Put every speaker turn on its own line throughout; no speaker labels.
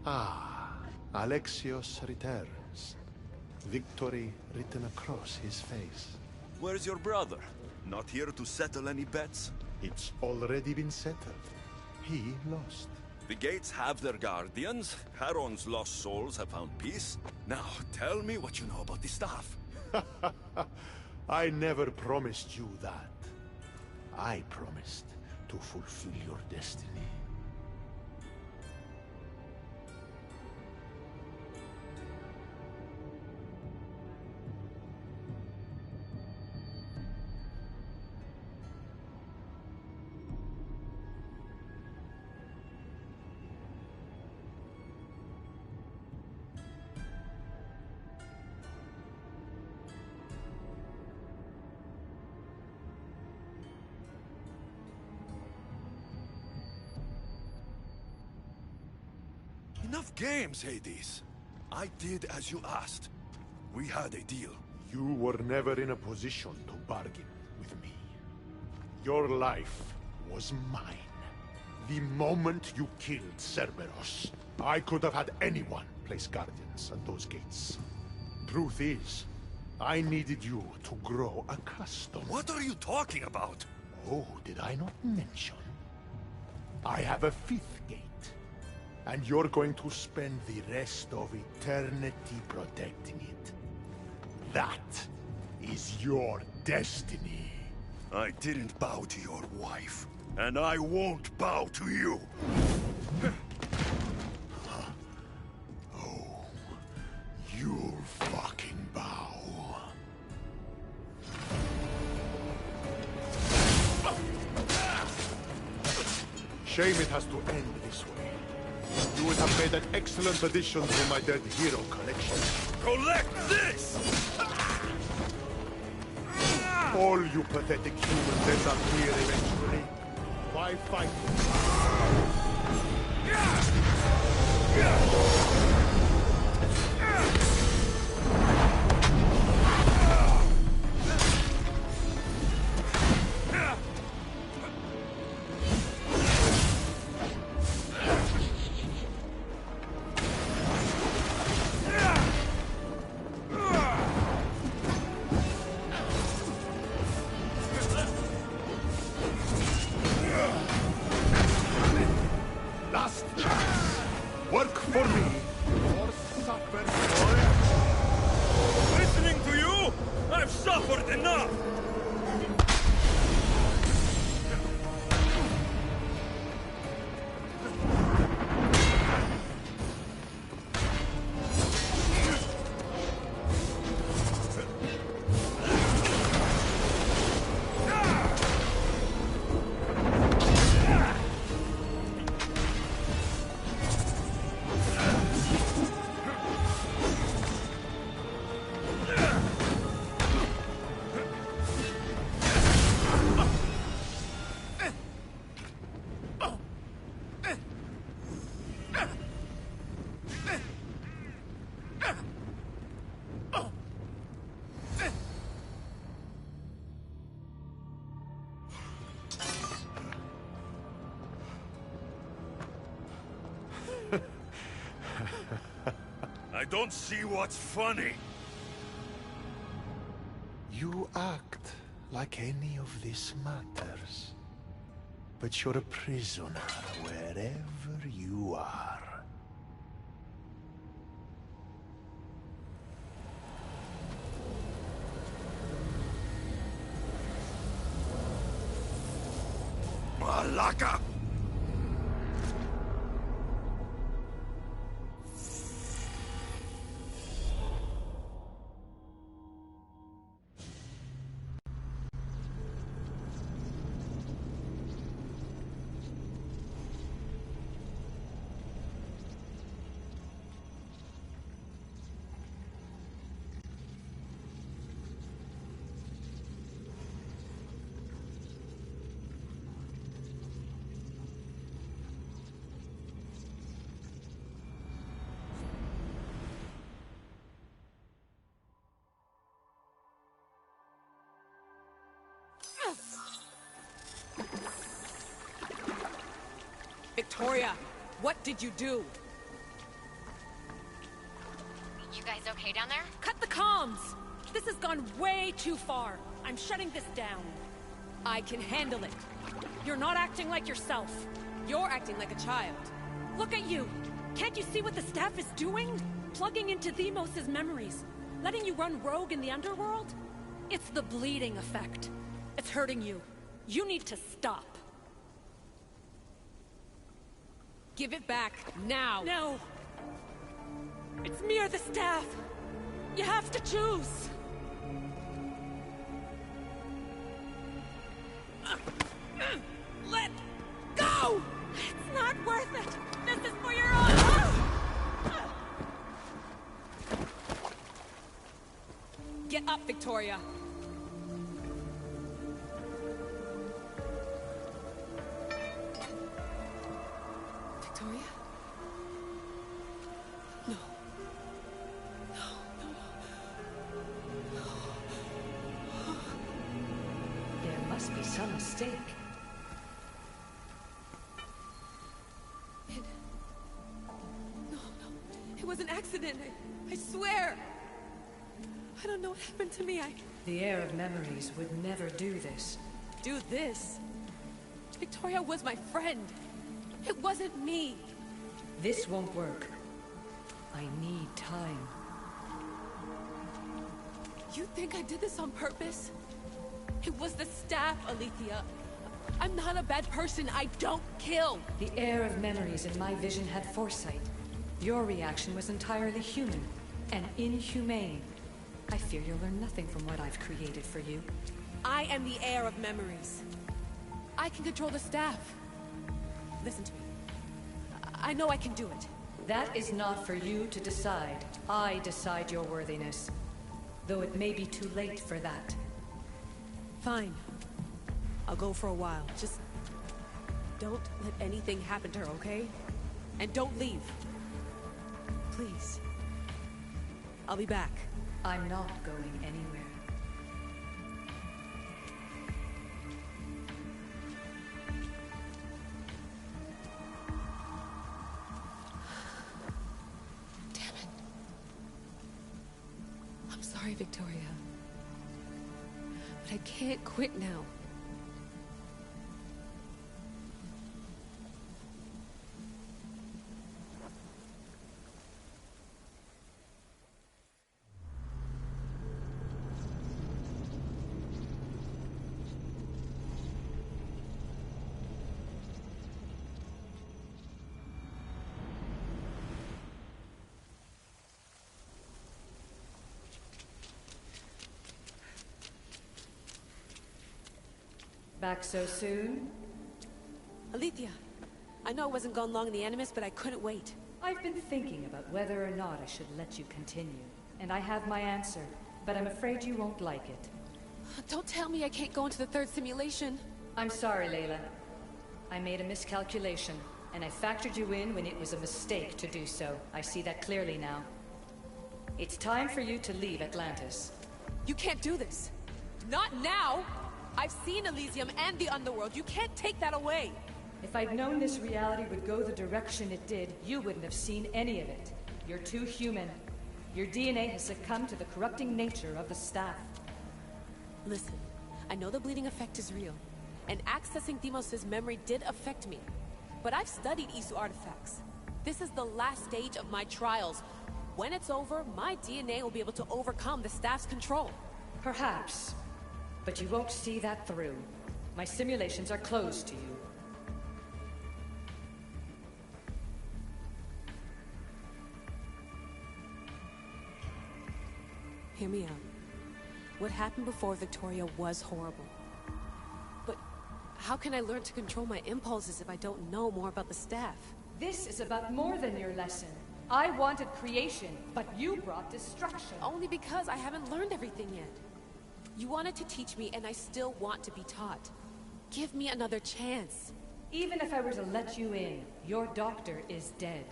Ah, Alexios returns. Victory written across his face.
Where's your brother? Not here to settle any bets?
It's already been settled. He lost.
The gates have their guardians. Charon's lost souls have found peace. Now, tell me what you know about the staff.
I never promised you that. I promised to fulfill your destiny.
Enough games, Hades. I did as you asked. We had a deal.
You were never in a position to bargain with me. Your life was mine. The moment you killed Cerberus, I could have had anyone place guardians at those gates. Truth is, I needed you to grow accustomed.
What are you talking about?
Oh, did I not mention? I have a fifth gate. And you're going to spend the rest of eternity protecting it. That is your destiny.
I didn't bow to your wife, and I won't bow to you.
Oh, you'll fucking bow. Shame it has to end this way. You would have made an excellent addition to my dead hero collection.
Collect this!
All you pathetic humans end up here eventually. Why fight? Last chance. Work for me, or suffer forever.
Listening to you? I've suffered enough! I don't see what's funny.
You act like any of this matters. But you're a prisoner wherever you are.
Malaka!
Victoria, what did you do?
You guys okay down there?
Cut the comms! This has gone way too far. I'm shutting this down. I can handle it. You're not acting like yourself. You're acting like a child. Look at you! Can't you see what the staff is doing? Plugging into Deimos' memories. Letting you run rogue in the underworld? It's the bleeding effect. It's hurting you. You need to stop. Give it back, now! No! It's me or the staff! You have to choose! Let go! It's not worth it! This is for your own... Get up, Victoria! Victoria? No.
There must be some mistake.
No. It was an accident. I swear. I don't know what happened to me.
The heir of memories would never do this.
Do this? Victoria was my friend. It wasn't me.
This won't work. I need time.
You think I did this on purpose? It was the staff, Alethea. I'm not a bad person. I don't kill.
The heir of memories in my vision had foresight. Your reaction was entirely human and inhumane. I fear you'll learn nothing from what I've created for you.
I am the heir of memories. I can control the staff. Listen to me. I know I can do it.
That is not for you to decide. I decide your worthiness. Though it may be too late for that.
Fine. I'll go for a while. Just don't let anything happen to her, okay? And don't leave. Please. I'll be back.
I'm not going anywhere.
Damn it. I'm sorry, Victoria. But I can't quit now.
Back so soon?
Alethea, I know I wasn't gone long in the Animus, but I couldn't wait.
I've been thinking about whether or not I should let you continue. And I have my answer, but I'm afraid you won't like it.
Don't tell me I can't go into the third simulation.
I'm sorry, Layla. I made a miscalculation, and I factored you in when it was a mistake to do so. I see that clearly now. It's time for you to leave Atlantis.
You can't do this. Not now! I've seen Elysium and the Underworld. You can't take that away!
If I'd known this reality would go the direction it did, you wouldn't have seen any of it. You're too human. Your DNA has succumbed to the corrupting nature of the staff.
Listen, I know the bleeding effect is real, and accessing Deimos' memory did affect me. But I've studied Isu artifacts. This is the last stage of my trials. When it's over, my DNA will be able to overcome the staff's control.
Perhaps. But you won't see that through. My simulations are closed to you.
Hear me out. What happened before Victoria was horrible. But how can I learn to control my impulses if I don't know more about the staff?
This is about more than your lesson. I wanted creation, but you brought destruction.
Only because I haven't learned everything yet. You wanted to teach me, and I still want to be taught. Give me another chance.
Even if I were to let you in, your doctor is dead.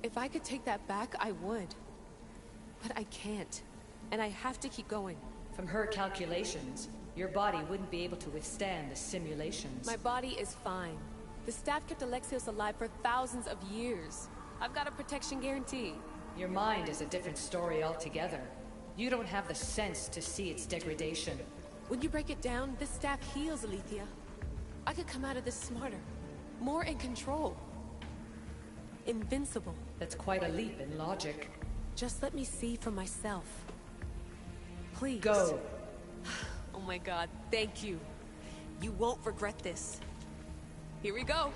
If I could take that back, I would. But I can't. And I have to keep going.
From her calculations, your body wouldn't be able to withstand the simulations.
My body is fine. The staff kept Alexios alive for thousands of years. I've got a protection guarantee.
Your mind is a different story altogether. You don't have the sense to see its degradation.
When you break it down, this staff heals, Alethea. I could come out of this smarter, more in control. Invincible.
That's quite a leap in logic.
Just let me see for myself. Please.
Go.
Oh my god, thank you. You won't regret this. Here we go.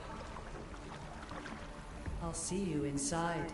I'll see you inside.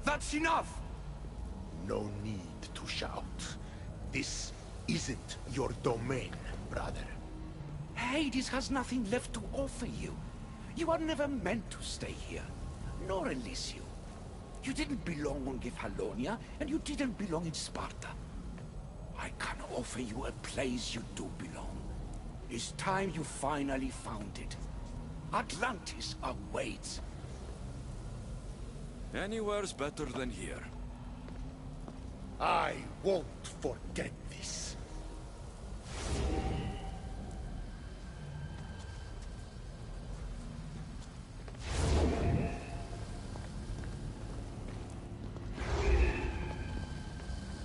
That's enough!
No need to shout. This isn't your domain, brother.
Hades has nothing left to offer you. You are never meant to stay here, nor Elysium. You didn't belong on Kefalonia, and you didn't belong in Sparta. I can offer you a place you do belong. It's time you finally found it. Atlantis awaits.
Anywhere's better than here.
I won't forget this.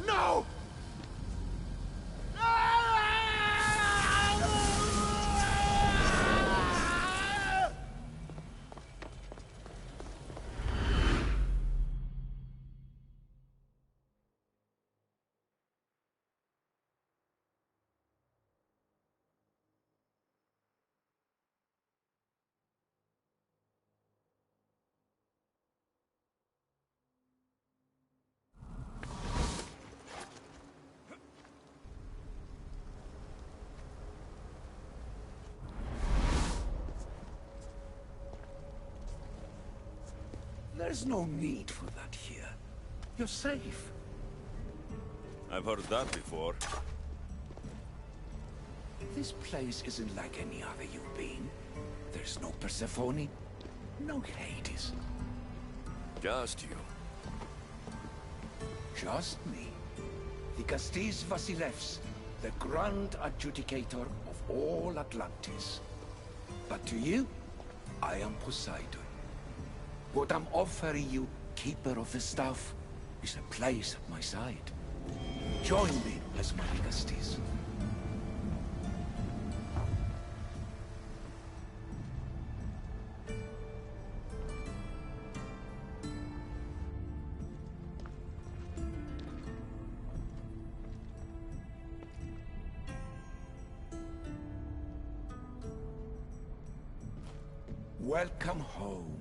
No!
There's no need for that here. You're safe.
I've heard that before.
This place isn't like any other you've been. There's no Persephone, no Hades.
Just you.
Just me. The Castis Vasilevs, the Grand Adjudicator of all Atlantis. But to you, I am Poseidon. What I'm offering you, Keeper of the Staff, is a place at my side. Join me as my Castis. Welcome home.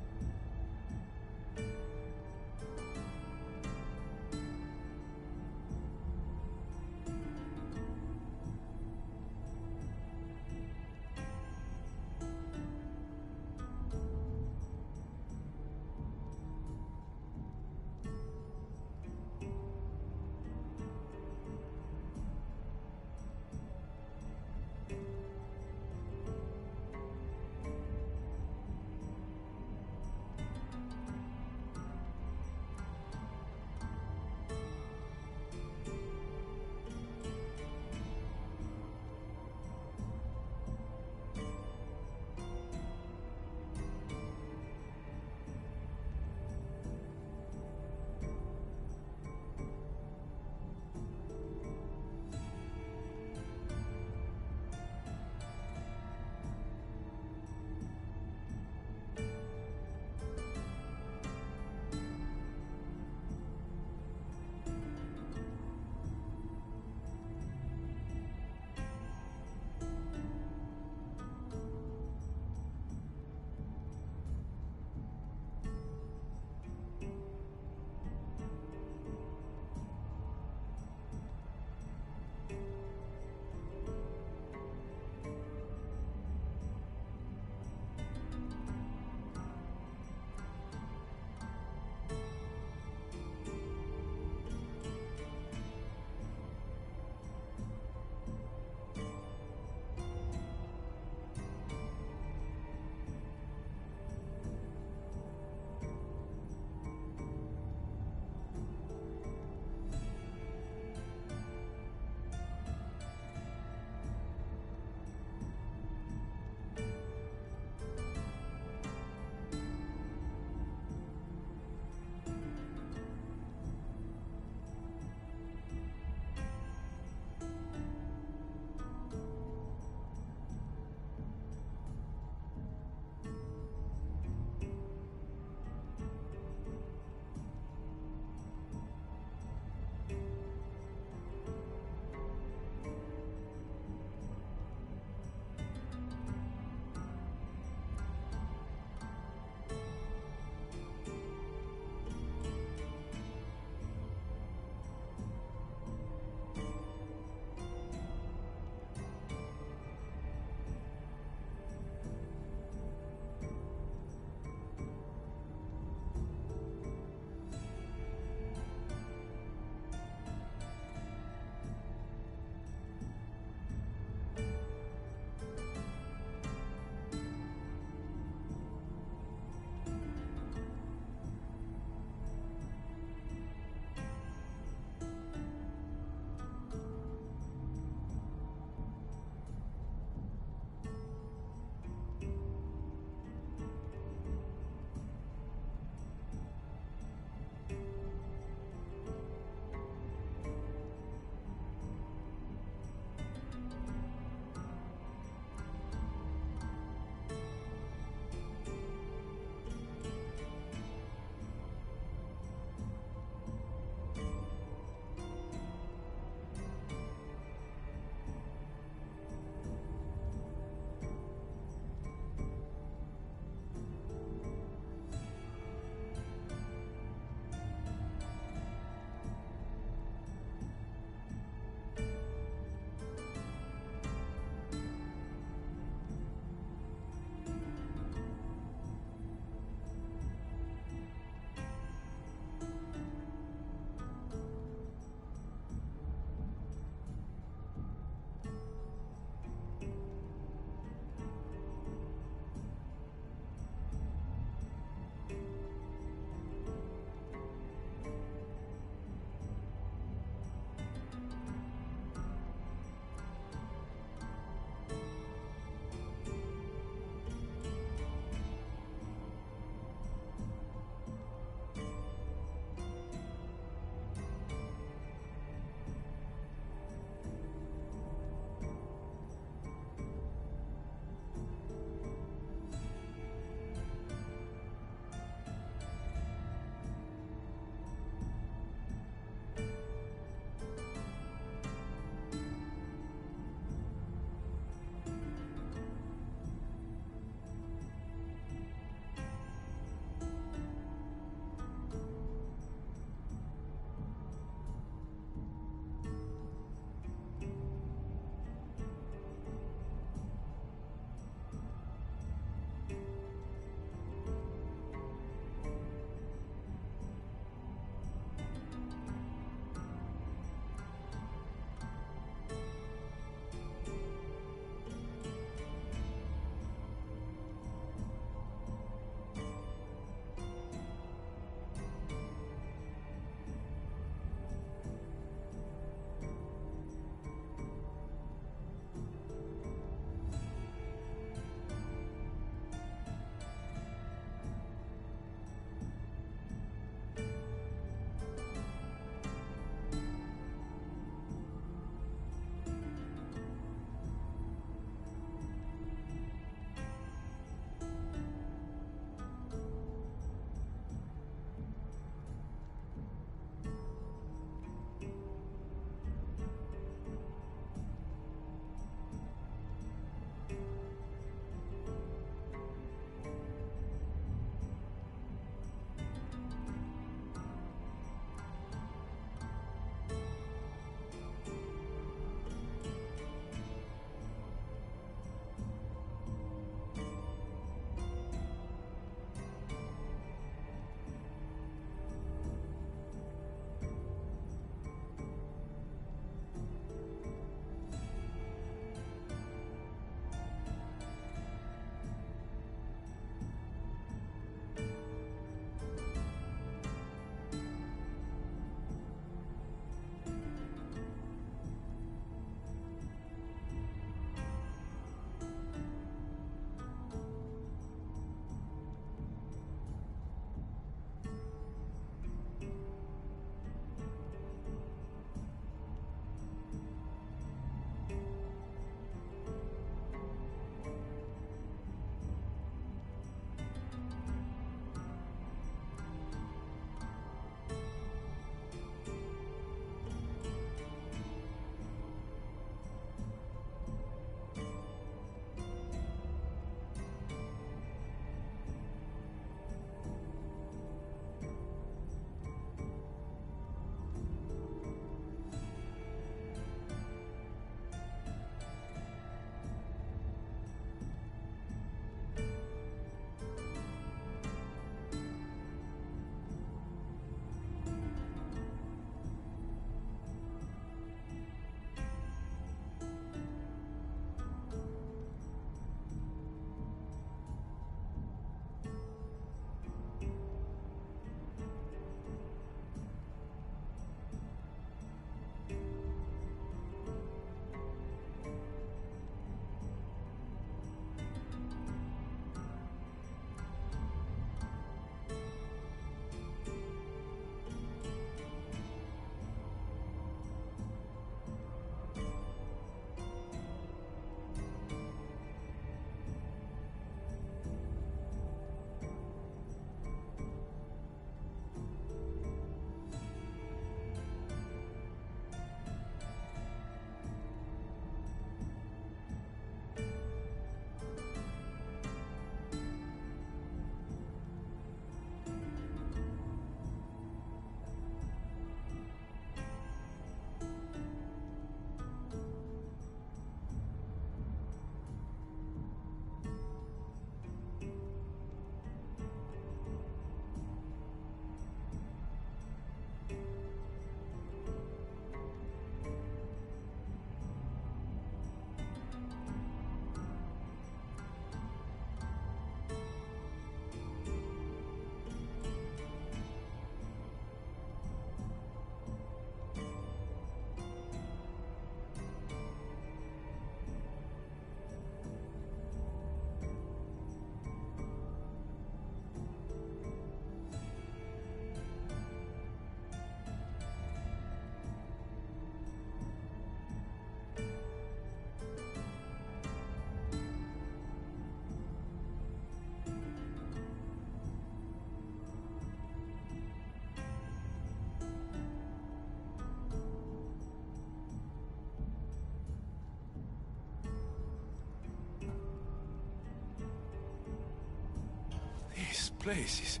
place is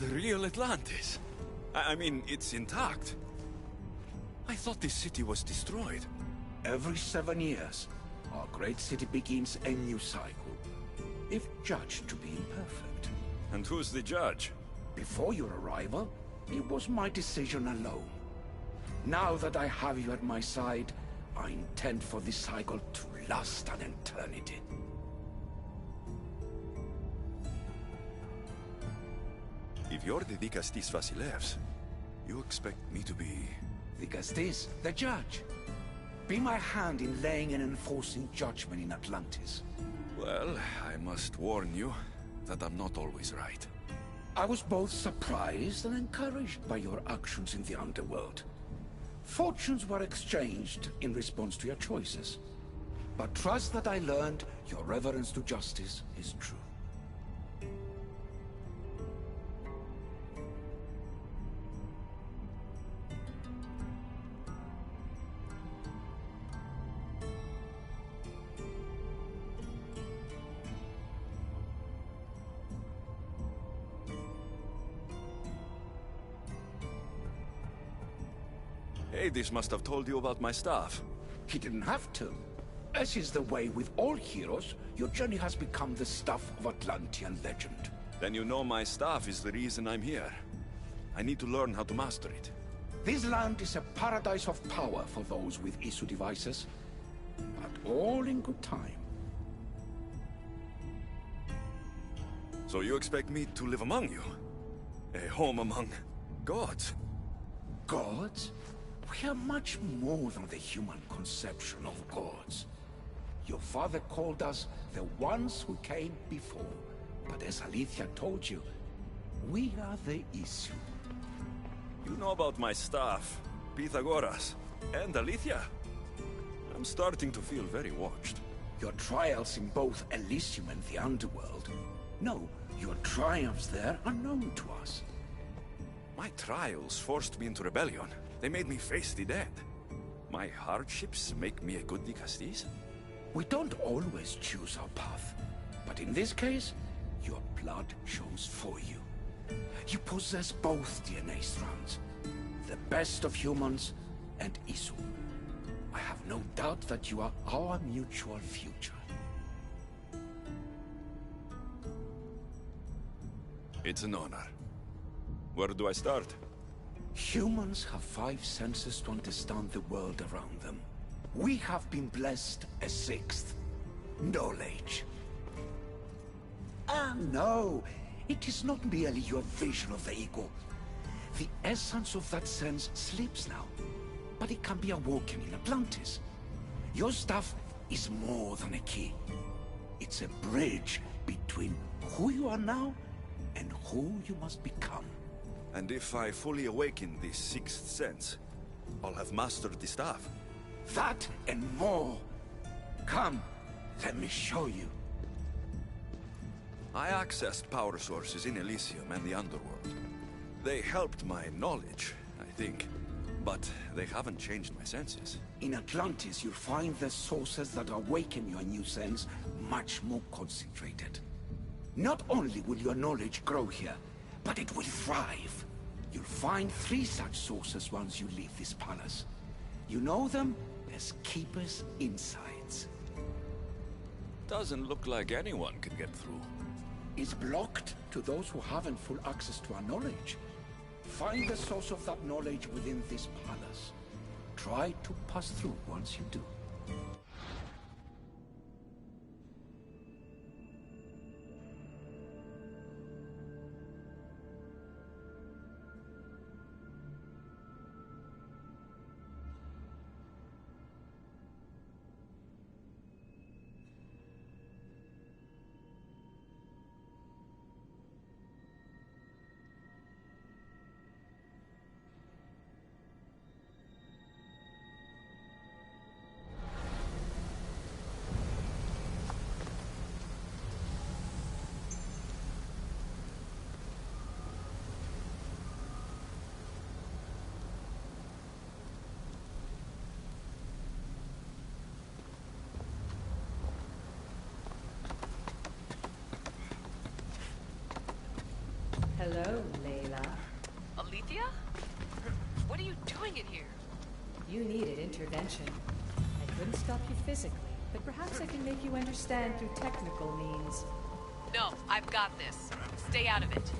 the real Atlantis. I mean, it's intact. I thought this city was destroyed.
Every 7 years, our great city begins a new cycle, if judged to be imperfect.
And who's the judge?
Before your arrival, it was my decision alone. Now that I have you at my side, I intend for this cycle to last an eternity.
If you're the Dikastis Vasilevs, you expect me to be...
Dikastis, the judge. Be my hand in laying and enforcing judgment in Atlantis.
Well, I must warn you that I'm not always right.
I was both surprised and encouraged by your actions in the underworld. Fortunes were exchanged in response to your choices. But trust that I learned your reverence to justice is true.
Hades must have told you about my staff.
He didn't have to. As is the way with all heroes, your journey has become the stuff of Atlantean legend.
Then you know my staff is the reason I'm here. I need to learn how to master it.
This land is a paradise of power for those with Isu devices, but all in good time.
So you expect me to live among you? A home among gods?
Gods? We are much more than the human conception of gods. Your father called us the ones who came before, but as Alethea told you, we are the Isu.
You know about my staff, Pythagoras, and Alethea? I'm starting to feel very watched.
Your trials in both Elysium and the Underworld. No, your triumphs there are known to us.
My trials forced me into rebellion. They made me face the dead. My hardships make me a good Dikastis?
We don't always choose our path, but in this case, your blood shows for you. You possess both DNA strands, the best of humans and Isu. I have no doubt that you are our mutual future.
It's an honor. Where do I start?
Humans have 5 senses to understand the world around them. We have been blessed a 6th. Knowledge. Ah, no. It is not merely your vision of the ego. The essence of that sense sleeps now, but it can be awoken in Atlantis. Your stuff is more than a key. It's a bridge between who you are now and who you must become.
And if I fully awaken this 6th sense, I'll have mastered the staff.
That and more. Come, let me show you.
I accessed power sources in Elysium and the Underworld. They helped my knowledge, I think, but they haven't changed my senses.
In Atlantis, you'll find the sources that awaken your new sense much more concentrated. Not only will your knowledge grow here, but it will thrive. You'll find 3 such sources once you leave this palace. You know them as Keeper's Insights.
Doesn't look like anyone can get through.
It's blocked to those who haven't full access to our knowledge. Find the source of that knowledge within this palace. Try to pass through once you do.
Hello, Layla.
Alethea? What are you doing in here?
You needed intervention. I couldn't stop you physically, but perhaps I can make you understand through technical means.
No, I've got this. Stay out of it.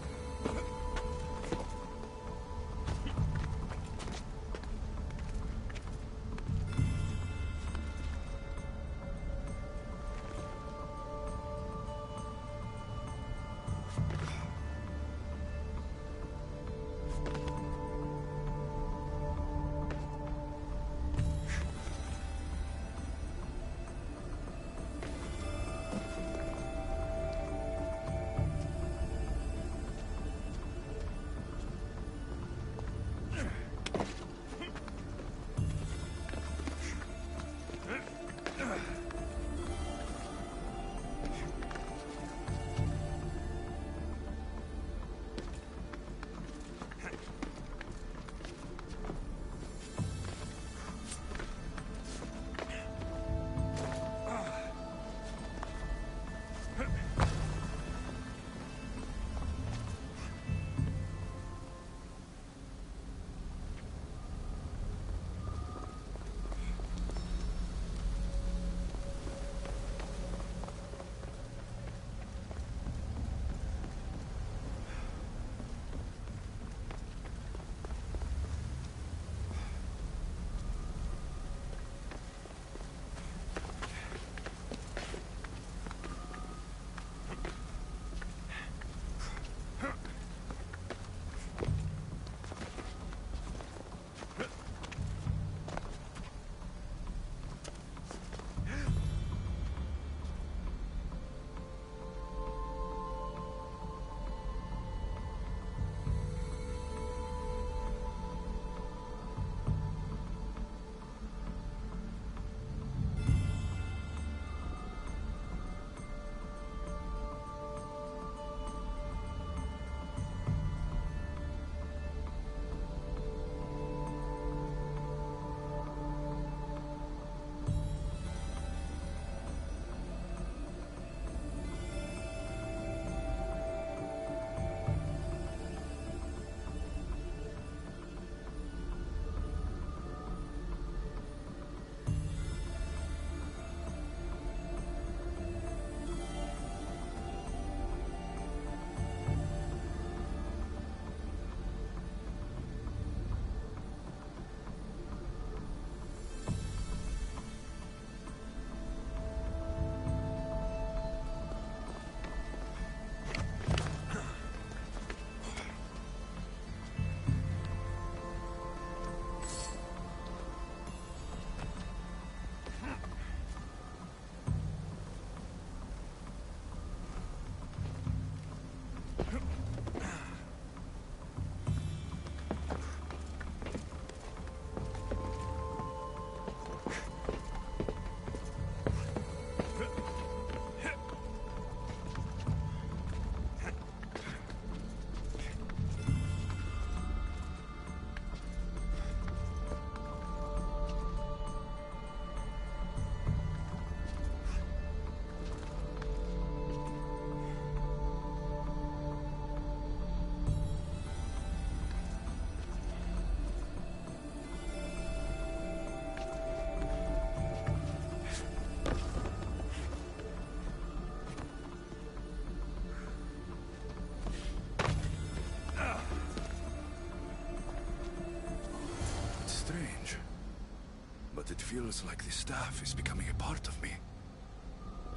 It feels like the staff is becoming a part of me.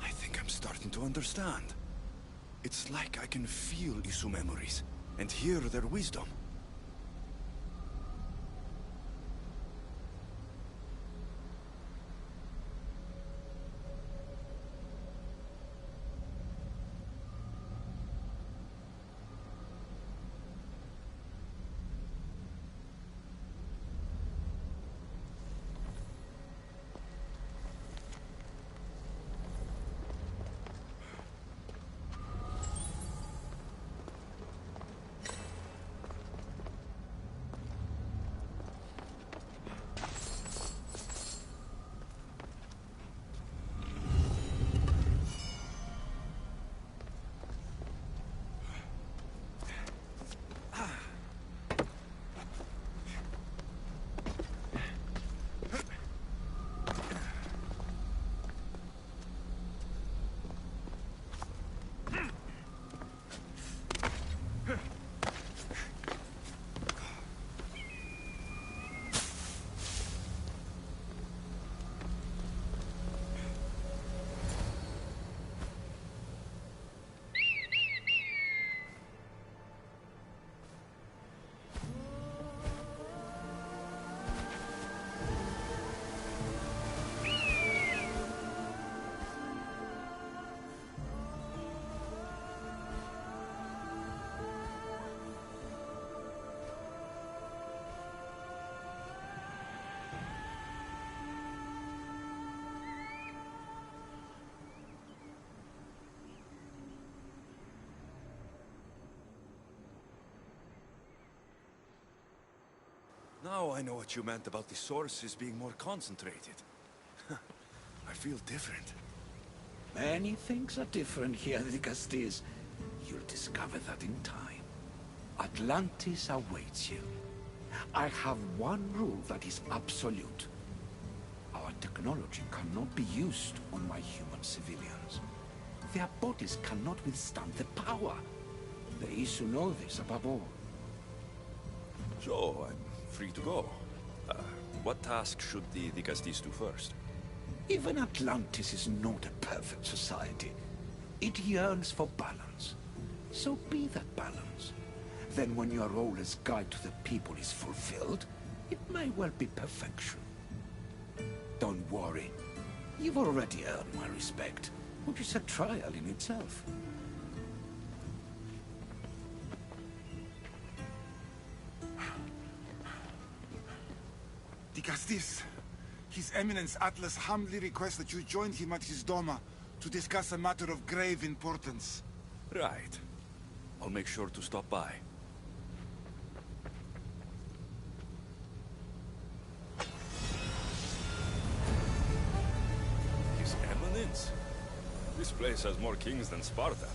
I think I'm starting to understand. It's like I can feel Isu memories and hear their wisdom. Now I know what you meant about the sources being more concentrated. I feel different.
Many things are different here, Digastis. You'll discover that in time. Atlantis awaits you. I have one rule that is absolute. Our technology cannot be used on my human civilians. Their bodies cannot withstand the power. The Isu know this above all.
So, I'm free to go. What task should the Digastis do first?
Even Atlantis is not a perfect society. It yearns for balance. So be that balance. Then when your role as guide to the people is fulfilled, it may well be perfection. Don't worry. You've already earned my respect, which is a trial in itself.
Digastis, His Eminence Atlas humbly requests that you join him at his Doma to discuss a matter of grave importance.
Right. I'll make sure to stop by. His Eminence? This place has more kings than Sparta.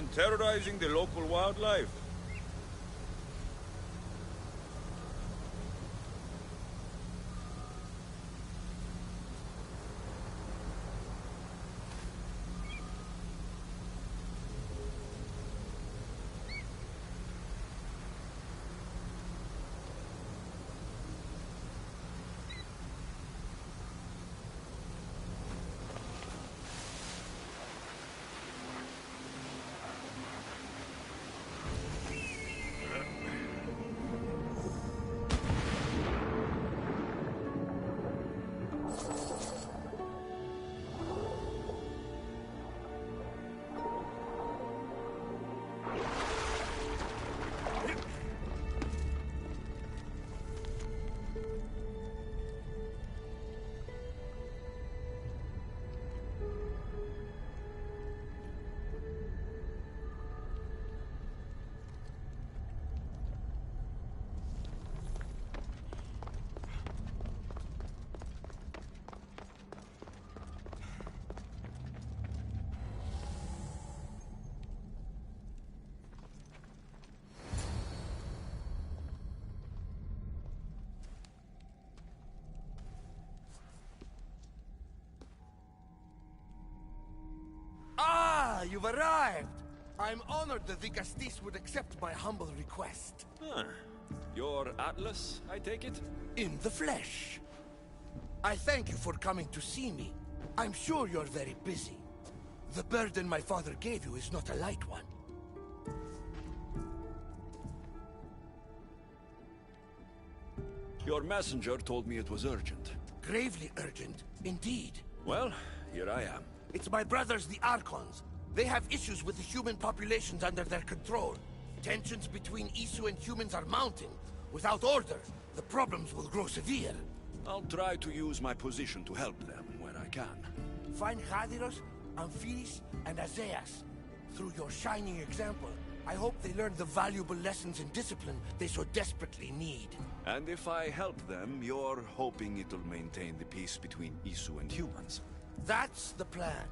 even terrorizing the local wildlife.
Ah, you've arrived! I'm honored the Vicastis would accept my humble request.
Huh. You're Atlas, I take it?
In the flesh. I thank you for coming to see me. I'm sure you're very busy. The burden my father gave you is not a light one.
Your messenger told me it was urgent.
Gravely urgent, indeed.
Well, here I am.
It's my brothers, the Archons. They have issues with the human populations under their control. Tensions between Isu and humans are mounting. Without order, the problems will grow severe.
I'll try to use my position to help them where I can.
Find Hadiros, Amphiris, and Azeas. Through your shining example, I hope they learn the valuable lessons in discipline they so desperately need.
And if I help them, you're hoping it'll maintain the peace between Isu and humans.
That's the plan.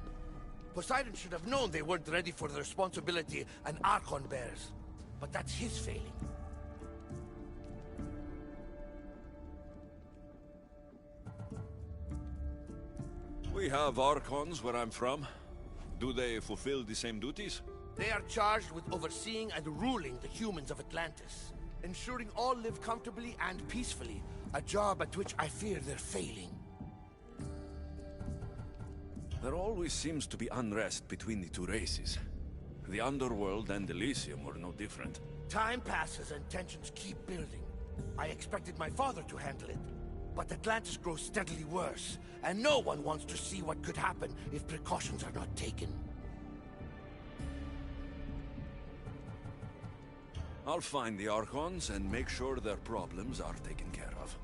Poseidon should have known they weren't ready for the responsibility an Archon bears. But that's his failing.
We have Archons where I'm from. Do they fulfill the same duties?
They are charged with overseeing and ruling the humans of Atlantis. Ensuring all live comfortably and peacefully. A job at which I fear they're failing.
There always seems to be unrest between the two races. The Underworld and Elysium were no different.
Time passes and tensions keep building. I expected my father to handle it. But Atlantis grows steadily worse, and no one wants to see what could happen if precautions are not taken.
I'll find the Archons and make sure their problems are taken care of.